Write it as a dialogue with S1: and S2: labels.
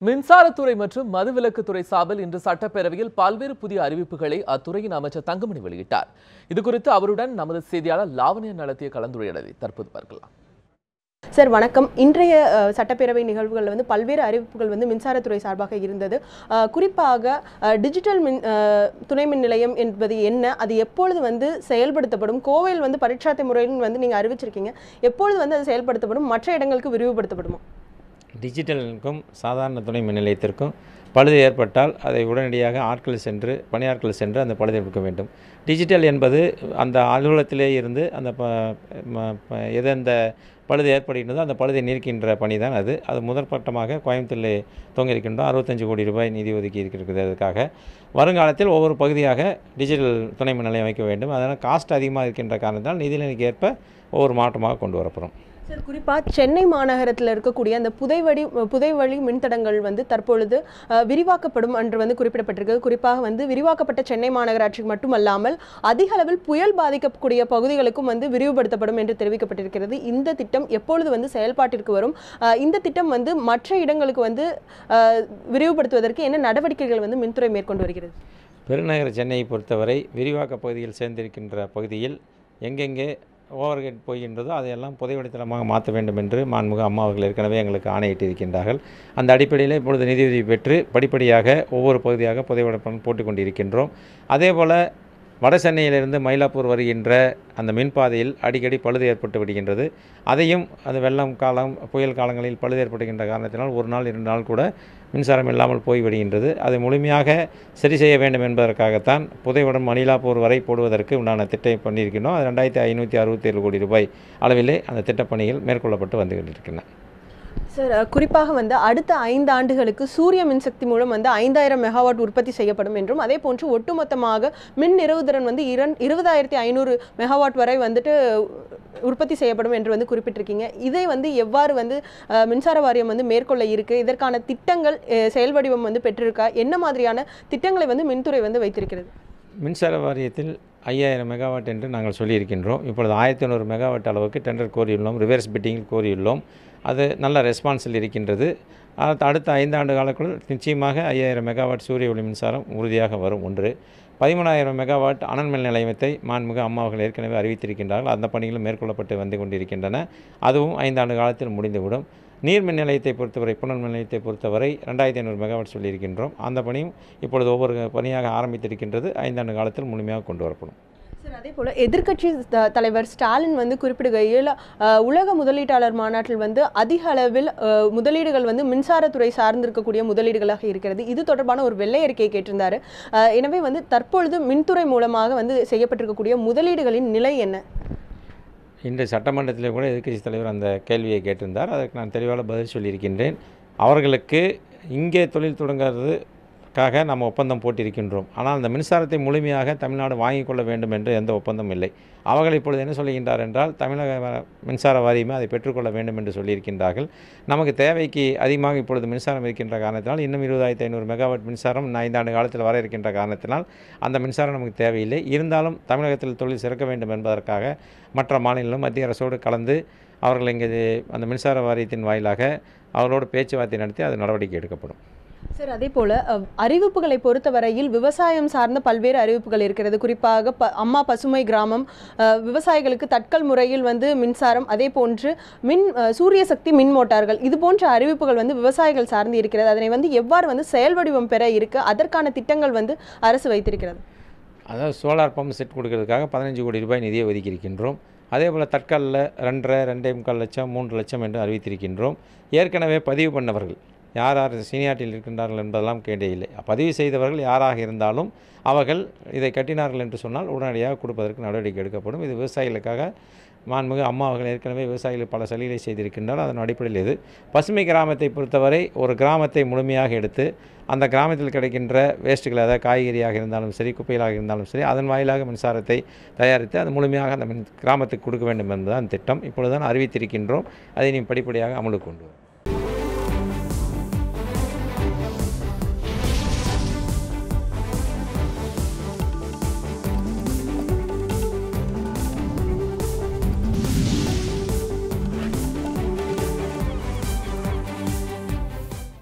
S1: மின்சாரத்துறை மற்றும் மதுவிலக்குத்துறை சார்பில் இன்று சட்டப்பேரவையில் பல்வேறு புதிய அறிவிப்புகளை அத்துறையின் அமைச்சர் தங்கமணி வெளியிட்டார். இதுகுறித்து அவருடன் நமது செய்தியாளர் லாவண்யா நடத்திய கலந்துரையாடலை தற்போது பார்க்கலாம்.
S2: சார் வணக்கம். இன்றைய சட்டப்பேரவை நிகழ்வுகளில் வந்து பல்வேறு அறிவிப்புகள் மின்சாரத்துறை சார்பாக இருந்தது. குறிப்பாக டிஜிட்டல் துணை மின் நிலையம் என்பது என்ன, அது எப்பொழுது செயல்படுத்தப்படும், கோவையில் பரீட்சார்த்த முறையில் நீங்கள் அறிவிச்சிருக்கீங்க, எப்பொழுது அது செயல்படுத்தப்படும், மற்ற இடங்களுக்கு விரிவுபடுத்தப்படுமா?
S3: டிஜிட்டலுக்கும் சாதாரண துணை மின் நிலையத்திற்கும் பழுது ஏற்பட்டால் அதை உடனடியாக பணியாட்கள் சென்று அந்த பழுதை எடுக்க வேண்டும். டிஜிட்டல் என்பது அந்த அலுவலகத்திலே இருந்து அந்த எந்த பழுது ஏற்படுகின்றதோ அந்த பழுதை நீக்கின்ற பணி தான் அது முதற்பட்டமாக கோயம்புத்தூரில் துவங்கியிருக்கின்றோம். 65 கோடி ரூபாய் நிதி ஒதுக்கி இருக்கிறது. அதுக்காக வருங்காலத்தில் ஒவ்வொரு பகுதியாக டிஜிட்டல் துணை மின் நிலையம் வைக்க வேண்டும். அதனால் காஸ்ட் அதிகமாக இருக்கின்ற காரணத்தால் நிதிநிலைக்கு ஏற்ப ஒவ்வொரு மாற்றமாக கொண்டு வரப்படும்.
S2: சார், குறிப்பாக சென்னை மாநகரத்தில் இருக்கக்கூடிய அந்த புதைவழி மின்தடங்கள் தற்பொழுது விரிவாக்கப்படும் என்று குறிப்பிடப்பட்டிருக்கு. குறிப்பாக விரிவாக்கப்பட்ட சென்னை மாநகராட்சிக்கு மட்டுமல்லாமல் அதிக அளவில் புயல் பாதிக்கக்கூடிய பகுதிகளுக்கும் விரிவுபடுத்தப்படும் என்று தெரிவிக்கப்பட்டிருக்கிறது. இந்த திட்டம் எப்பொழுது செயல்பாட்டிற்கு வரும்? இந்த திட்டம் மற்ற இடங்களுக்கு விரிவுபடுத்துவதற்கு என்ன நடவடிக்கைகள் மின்துறை மேற்கொண்டு வருகிறது?
S3: பெருநகர சென்னையை பொறுத்தவரை விரிவாக்க பகுதியில் சேர்ந்திருக்கின்ற பகுதியில் எங்கெங்கே ஓவர்ஹெட் போகின்றதோ அதையெல்லாம் புதைவடித்தளமாக மாற்ற வேண்டும் என்று மாண்புமிகு அம்மா அவர்கள் ஏற்கனவே எங்களுக்கு ஆணையிட்டிருக்கின்றார்கள். அந்த அடிப்படையில் இப்பொழுது நிதியுதவி பெற்று படிப்படியாக ஒவ்வொரு பகுதியாக புதைவடித்தளம் போட்டுக் கொண்டிருக்கின்றோம். அதேபோல் வட சென்னையிலிருந்து மயிலாப்பூர் வருகின்ற அந்த மின்பாதையில் அடிக்கடி பழுது ஏற்பட்டு விடுகின்றது. அதையும் அது வெள்ளம் காலம் புயல் காலங்களில் பழுது ஏற்படுகின்ற காரணத்தினால் ஒரு நாள் 2 நாள் கூட மின்சாரம் இல்லாமல் போய்விடுகின்றது. அதை முழுமையாக சரி செய்ய வேண்டும் என்பதற்காகத்தான் புதைவடம் மயிலாப்பூர் வரை போடுவதற்கு உண்டான திட்டம் பண்ணியிருக்கின்றோம். அது 2567 கோடி ரூபாய் அளவிலே அந்த திட்டப்பணிகள் மேற்கொள்ளப்பட்டு வந்து கொண்டிருக்கின்றன.
S2: சார், குறிப்பாக அடுத்த 5 ஆண்டுகளுக்கு சூரிய மின்சக்தி மூலம் 5000 மெகாவாட் உற்பத்தி செய்யப்படும் என்றும், அதே போன்று ஒட்டுமொத்தமாக மின் நிறுவுதிறன் 20,500 மெகாவாட் வரை உற்பத்தி செய்யப்படும் என்று குறிப்பிட்டிருக்கீங்க. இதை எவ்வாறு மின்சார வாரியம் மேற்கொள்ள இருக்கு? இதற்கான திட்டங்கள் செயல் வடிவம் பெற்றிருக்கா? என்ன மாதிரியான திட்டங்களை மின்துறை வைத்திருக்கிறது?
S3: மின்சார வாரியத்தில் 5000 மெகாவாட் என்று நாங்கள் சொல்லியிருக்கின்றோம். இப்பொழுது 1500 மெகாவாட் அளவுக்கு டெண்டர் கோரியுள்ளோம், ரிவர்ஸ் பிட்டிங்கில் கோரியுள்ளோம். அது நல்ல ரெஸ்பான்ஸில் இருக்கின்றது. அடுத்த 5 ஆண்டு காலக்குள் நிச்சயமாக 5000 மெகாவாட் சூரிய ஒளி மின்சாரம் உறுதியாக வரும். 13,000 மெகாவாட் அனல் மின் நிலையத்தை மாண்புமிகு அம்மா அவர்கள் ஏற்கனவே அறிவித்திருக்கின்றார்கள். அந்த பணிகளும் மேற்கொள்ளப்பட்டு வந்து கொண்டிருக்கின்றன. அதுவும் 5 ஆண்டு காலத்தில் முடிந்துவிடும். நீர்மின் நிலையத்தை பொறுத்தவரை புனல் மின் நிலையத்தை பொறுத்தவரை 2500 மெகாவாட் சொல்லியிருக்கின்றோம். அந்த பணியும் இப்பொழுது ஒவ்வொரு பணியாக ஆரம்பித்திருக்கின்றது. 5 ஆண்டு காலத்தில் முழுமையாக கொண்டு வரப்படும்.
S2: சார், அதே போல் எதிர்க்கட்சி தலைவர் ஸ்டாலின் குறிப்பிடுகையில் உலக முதலீட்டாளர் மாநாட்டில் அதிக அளவில் முதலீடுகள் மின்சாரத்துறை சார்ந்திருக்கக்கூடிய முதலீடுகளாக இருக்கிறது. இது தொடர்பான ஒரு வெள்ளை அறிக்கையை கேட்டிருந்தார். எனவே தற்பொழுது மின்துறை மூலமாக செய்யப்பட்டிருக்கக்கூடிய முதலீடுகளின் நிலை என்ன?
S3: இன்று சட்டமன்றத்தில் கூட எதிர்க்கட்சி தலைவர் அந்த கேள்வியை கேட்டிருந்தார். அதற்கு நான் தெளிவான பதில் சொல்லியிருக்கின்றேன். அவர்களுக்கு இங்கே தொழில் தொடங்குறதுக்காக நம்ம ஒப்பந்தம் போட்டிருக்கின்றோம். ஆனால் அந்த மின்சாரத்தை முழுமையாக தமிழ்நாடு வாங்கிக் கொள்ள வேண்டும் என்று எந்த ஒப்பந்தம் இல்லை. அவர்கள் இப்பொழுது என்ன சொல்லுகின்றார் என்றால், தமிழக மின்சார வாரியமே அதை பெற்றுக்கொள்ள வேண்டும் என்று சொல்லியிருக்கின்றார்கள். நமக்கு தேவைக்கு அதிகமாக இப்பொழுது மின்சாரம் இருக்கின்ற காரணத்தினால் இன்னும் 20,500 மெகாவாட் மின்சாரம் 5 ஆண்டு காலத்தில் வர இருக்கின்ற காரணத்தினால் அந்த மின்சாரம் நமக்கு தேவையில்லை. இருந்தாலும் தமிழகத்தில் தொழில் சிறக்க வேண்டும் என்பதற்காக மற்ற மாநிலங்களும் மத்திய அரசோடு கலந்து அவர்கள் இங்கே அந்த மின்சார வாரியத்தின் வாயிலாக அவர்களோடு பேச்சுவார்த்தை நடத்தி அது நடவடிக்கை எடுக்கப்படும்.
S2: சார், அதே போல் அறிவிப்புகளை பொறுத்தவரையில் விவசாயம் சார்ந்த பல்வேறு அறிவிப்புகள் இருக்கிறது. குறிப்பாக அம்மா பசுமை கிராமம், விவசாயிகளுக்கு தட்கல் முறையில் மின்சாரம், அதே போன்று சூரிய சக்தி மின் மோட்டார்கள், இது போன்ற அறிவிப்புகள் விவசாயிகள் சார்ந்து இருக்கிறது. அதனை எவ்வாறு செயல் வடிவம் பெற இருக்கு? அதற்கான திட்டங்கள் அரசு வைத்திருக்கிறது.
S3: அதாவது சோலார் பம்ப் செட் கொடுக்கறதுக்காக 15 கோடி ரூபாய் நிதியை ஒதுக்கியிருக்கின்றோம். அதே போல் தட்கலில் 2.5, 2.25 லட்சம், 3 லட்சம் என்று அறிவித்திருக்கின்றோம். ஏற்கனவே பதிவு பண்ணவர்கள் யார் சீனியாரிட்டியில் இருக்கின்றார்கள் என்பதெல்லாம் கேட்டையில்லை. பதிவு செய்தவர்கள் யாராக இருந்தாலும் அவர்கள் இதை கட்டினார்கள் என்று சொன்னால் உடனடியாக கொடுப்பதற்கு நடவடிக்கை எடுக்கப்படும். இது விவசாயிகளுக்காக மாண்புமிகு அம்மா அவர்கள் ஏற்கனவே விவசாயிகள் பல சலுகை செய்திருக்கின்றனர். அதன் அடிப்படையில் இது பசுமை கிராமத்தை பொறுத்தவரை ஒரு கிராமத்தை முழுமையாக எடுத்து அந்த கிராமத்தில் கிடைக்கின்ற வேஸ்ட்டுகள், அதாவது காய்கறியாக இருந்தாலும் சரி, குப்பைகளாக இருந்தாலும் சரி, அதன் வாயிலாக மின்சாரத்தை தயாரித்து அது முழுமையாக அந்த கிராமத்துக்கு கொடுக்க வேண்டும் என்பதுதான் திட்டம். இப்பொழுதுதான் அறிவித்திருக்கின்றோம். அதை நீ படிப்படியாக அமலுக்கு கொண்டு வரும்.